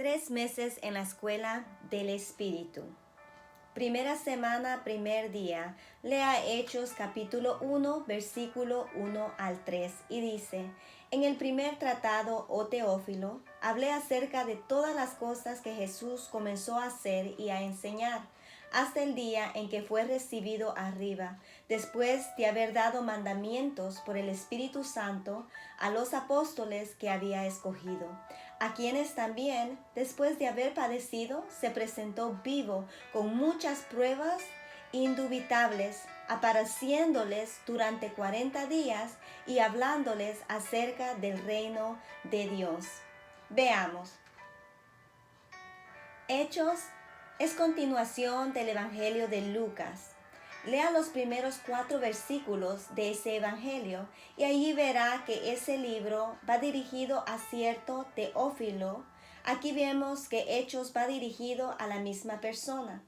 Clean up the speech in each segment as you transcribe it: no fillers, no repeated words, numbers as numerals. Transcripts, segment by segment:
3 meses en la escuela del Espíritu. Primera semana, primer día. Lea Hechos capítulo 1, versículo 1 al 3 y dice: En el primer tratado, oh Teófilo, hablé acerca de todas las cosas que Jesús comenzó a hacer y a enseñar, hasta el día en que fue recibido arriba, después de haber dado mandamientos por el Espíritu Santo a los apóstoles que había escogido, a quienes también, después de haber padecido, se presentó vivo con muchas pruebas indubitables, apareciéndoles durante 40 días y hablándoles acerca del reino de Dios. Veamos. Hechos es continuación del Evangelio de Lucas. Lea los primeros 4 versículos de ese Evangelio y allí verá que ese libro va dirigido a cierto Teófilo. Aquí vemos que Hechos va dirigido a la misma persona.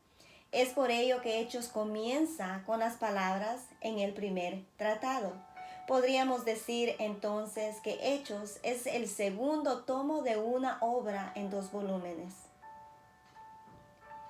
Es por ello que Hechos comienza con las palabras en el primer tratado. Podríamos decir entonces que Hechos es el segundo tomo de una obra en 2 volúmenes.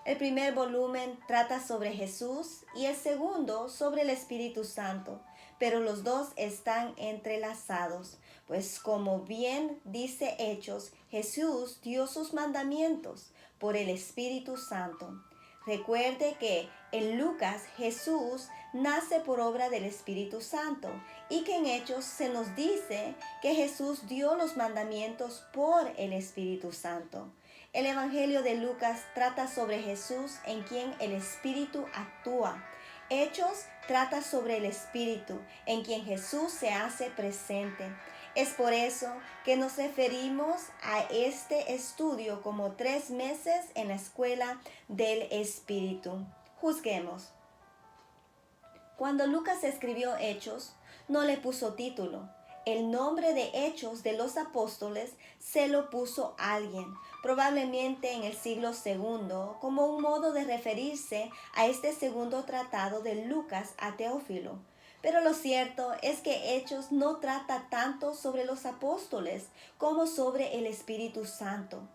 El primer volumen trata sobre Jesús y el segundo sobre el Espíritu Santo, pero los dos están entrelazados, pues como bien dice Hechos, Jesús dio sus mandamientos por el Espíritu Santo. Recuerde que en Lucas Jesús nace por obra del Espíritu Santo y que en Hechos se nos dice que Jesús dio los mandamientos por el Espíritu Santo. El Evangelio de Lucas trata sobre Jesús en quien el Espíritu actúa. Hechos trata sobre el Espíritu en quien Jesús se hace presente. Es por eso que nos referimos a este estudio como 3 meses en la escuela del Espíritu. Juzguemos. Cuando Lucas escribió Hechos, no le puso título. El nombre de Hechos de los Apóstoles se lo puso alguien, probablemente en el siglo II, como un modo de referirse a este segundo tratado de Lucas a Teófilo. Pero lo cierto es que Hechos no trata tanto sobre los apóstoles como sobre el Espíritu Santo.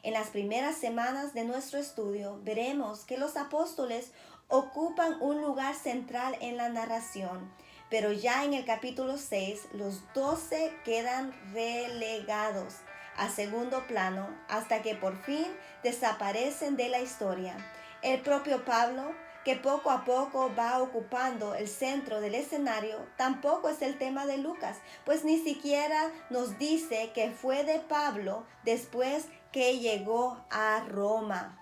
En las primeras semanas de nuestro estudio veremos que los apóstoles ocupan un lugar central en la narración, pero ya en el capítulo 6 los 12 quedan relegados a segundo plano hasta que por fin desaparecen de la historia. El propio Pablo, que poco a poco va ocupando el centro del escenario, tampoco es el tema de Lucas, pues ni siquiera nos dice que fue de Pablo después que llegó a Roma.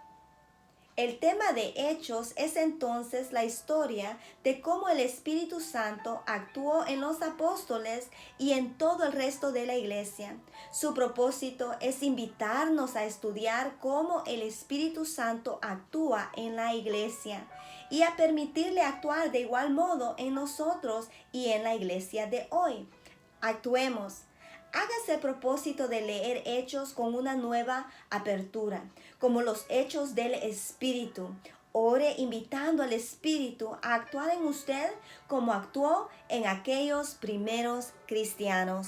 El tema de Hechos es entonces la historia de cómo el Espíritu Santo actuó en los apóstoles y en todo el resto de la iglesia. Su propósito es invitarnos a estudiar cómo el Espíritu Santo actúa en la iglesia y a permitirle actuar de igual modo en nosotros y en la iglesia de hoy. Actuemos. Hágase el propósito de leer Hechos con una nueva apertura, como los hechos del Espíritu. Ore invitando al Espíritu a actuar en usted como actuó en aquellos primeros cristianos.